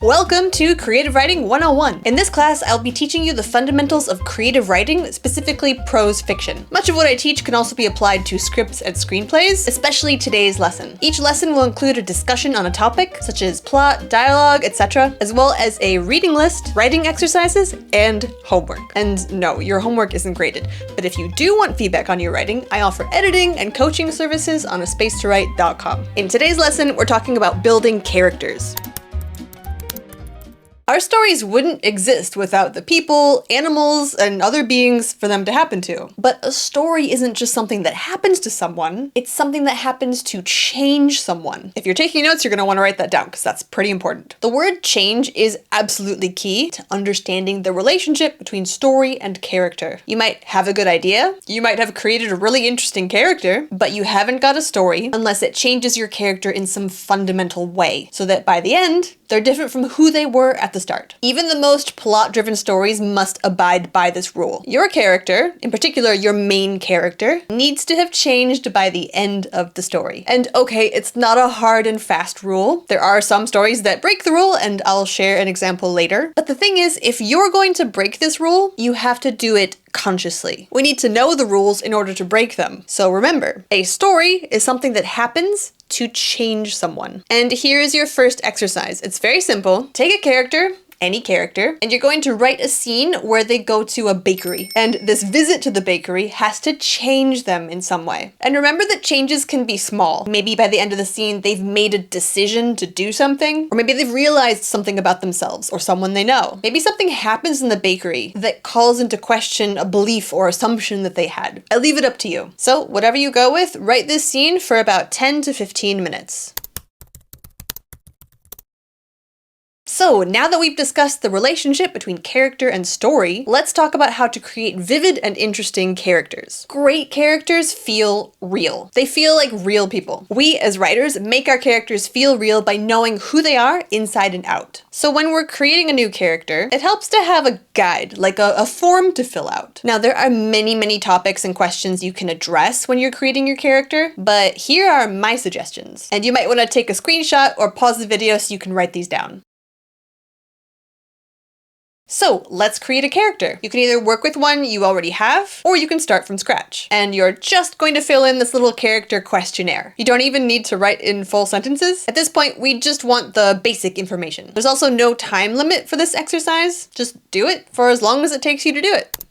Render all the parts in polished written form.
Welcome to Creative Writing 101. In this class, I'll be teaching you the fundamentals of creative writing, specifically prose fiction. Much of what I teach can also be applied to scripts and screenplays, especially today's lesson. Each lesson will include a discussion on a topic, such as plot, dialogue, etc., as well as a reading list, writing exercises, and homework. And no, your homework isn't graded, but if you do want feedback on your writing, I offer editing and coaching services on aspacetowrite.com. In today's lesson, we're talking about building characters. Our stories wouldn't exist without the people, animals, and other beings for them to happen to. But a story isn't just something that happens to someone, it's something that happens to change someone. If you're taking notes, you're going to want to write that down because that's pretty important. The word change is absolutely key to understanding the relationship between story and character. You might have a good idea, you might have created a really interesting character, but you haven't got a story unless it changes your character in some fundamental way, so that by the end, they're different from who they were at the start. Even the most plot-driven stories must abide by this rule. Your character, in particular your main character, needs to have changed by the end of the story. And okay, it's not a hard and fast rule. There are some stories that break the rule, and I'll share an example later. But the thing is, if you're going to break this rule, you have to do it consciously. We need to know the rules in order to break them. So remember, a story is something that happens to change someone. And here's your first exercise. It's very simple. Take a character, any character, and you're going to write a scene where they go to a bakery. And this visit to the bakery has to change them in some way. And remember that changes can be small. Maybe by the end of the scene, they've made a decision to do something, or maybe they've realized something about themselves or someone they know. Maybe something happens in the bakery that calls into question a belief or assumption that they had. I leave it up to you. So whatever you go with, write this scene for about 10 to 15 minutes. So now that we've discussed the relationship between character and story, let's talk about how to create vivid and interesting characters. Great characters feel real. They feel like real people. We as writers make our characters feel real by knowing who they are inside and out. So when we're creating a new character, it helps to have a guide, like a form to fill out. Now there are many topics and questions you can address when you're creating your character, but here are my suggestions. And you might want to take a screenshot or pause the video so you can write these down. So let's create a character. You can either work with one you already have, or you can start from scratch. And you're just going to fill in this little character questionnaire. You don't even need to write in full sentences. At this point, we just want the basic information. There's also no time limit for this exercise. Just do it for as long as it takes you to do it.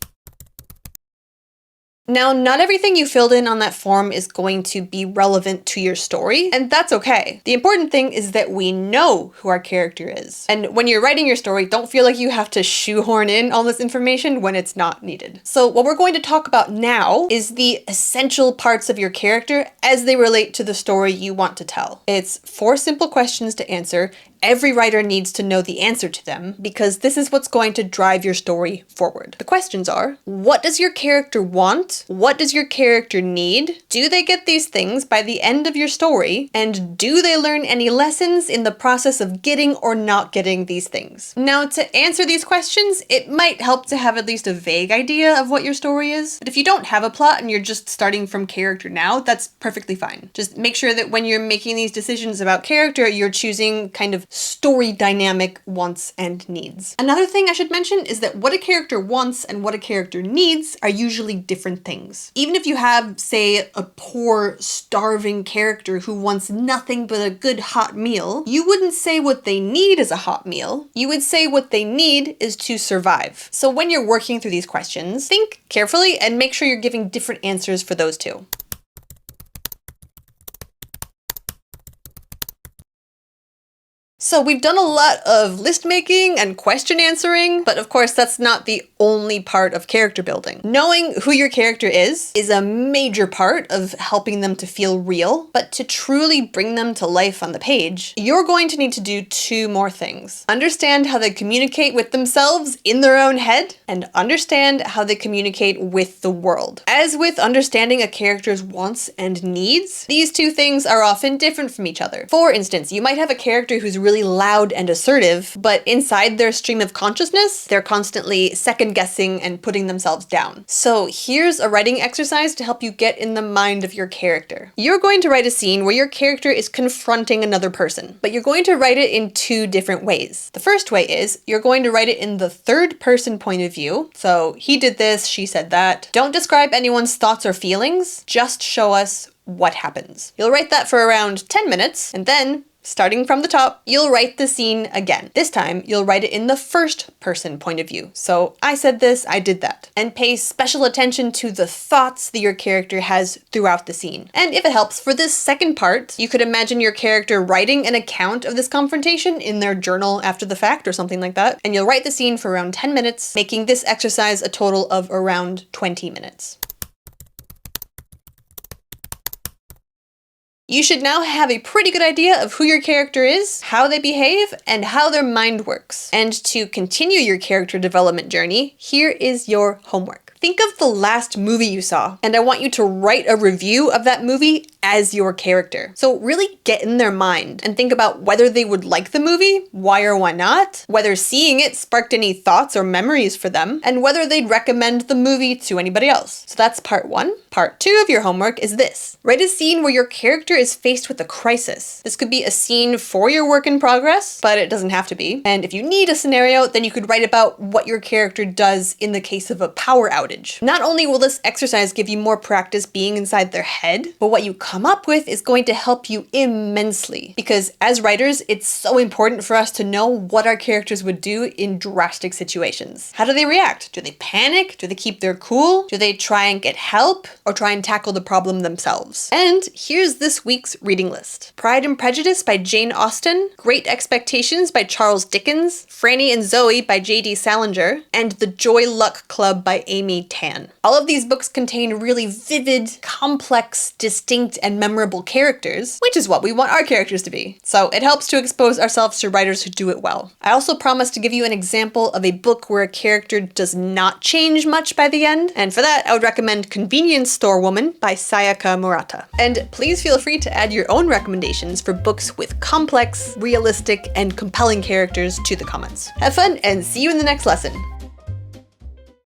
Now, not everything you filled in on that form is going to be relevant to your story, and that's okay. The important thing is that we know who our character is. And when you're writing your story, don't feel like you have to shoehorn in all this information when it's not needed. So what we're going to talk about now is the essential parts of your character as they relate to the story you want to tell. It's 4 simple questions to answer. Every writer needs to know the answer to them because this is what's going to drive your story forward. The questions are, what does your character want? What does your character need? Do they get these things by the end of your story? And do they learn any lessons in the process of getting or not getting these things? Now, to answer these questions, it might help to have at least a vague idea of what your story is. But if you don't have a plot and you're just starting from character now, that's perfectly fine. Just make sure that when you're making these decisions about character, you're choosing kind of story dynamic wants and needs. Another thing I should mention is that what a character wants and what a character needs are usually different things. Even if you have, say, a poor, starving character who wants nothing but a good hot meal, you wouldn't say what they need is a hot meal. You would say what they need is to survive. So when you're working through these questions, think carefully and make sure you're giving different answers for those two. So we've done a lot of list making and question answering, but of course that's not the only part of character building. Knowing who your character is a major part of helping them to feel real, but to truly bring them to life on the page, you're going to need to do 2 more things. Understand how they communicate with themselves in their own head, and understand how they communicate with the world. As with understanding a character's wants and needs, these 2 things are often different from each other. For instance, you might have a character who's really really loud and assertive, but inside their stream of consciousness, they're constantly second guessing and putting themselves down. So here's a writing exercise to help you get in the mind of your character. You're going to write a scene where your character is confronting another person, but you're going to write it in two different ways. The first way is you're going to write it in the third person point of view. So he did this, she said that. Don't describe anyone's thoughts or feelings, just show us what happens. You'll write that for around 10 minutes, and then starting from the top, you'll write the scene again. This time, you'll write it in the first person point of view. So I said this, I did that. And pay special attention to the thoughts that your character has throughout the scene. And if it helps, for this second part, you could imagine your character writing an account of this confrontation in their journal after the fact or something like that. And you'll write the scene for around 10 minutes, making this exercise a total of around 20 minutes. You should now have a pretty good idea of who your character is, how they behave, and how their mind works. And to continue your character development journey, here is your homework. Think of the last movie you saw, and I want you to write a review of that movie as your character. So really get in their mind and think about whether they would like the movie, why or why not, whether seeing it sparked any thoughts or memories for them, and whether they'd recommend the movie to anybody else. So that's part 1. Part 2 of your homework is this. Write a scene where your character is faced with a crisis. This could be a scene for your work in progress, but it doesn't have to be. And if you need a scenario, then you could write about what your character does in the case of a power outage. Not only will this exercise give you more practice being inside their head, but what you come up with is going to help you immensely. Because as writers, it's so important for us to know what our characters would do in drastic situations. How do they react? Do they panic? Do they keep their cool? Do they try and get help? Or try and tackle the problem themselves? And here's this week's reading list. Pride and Prejudice by Jane Austen, Great Expectations by Charles Dickens, Franny and Zoe by J.D. Salinger, and The Joy Luck Club by Amy Tan. All of these books contain really vivid, complex, distinct, and memorable characters, which is what we want our characters to be. So it helps to expose ourselves to writers who do it well. I also promise to give you an example of a book where a character does not change much by the end, and for that I would recommend Convenience Store Woman by Sayaka Murata. And please feel free to add your own recommendations for books with complex, realistic, and compelling characters to the comments. Have fun and see you in the next lesson!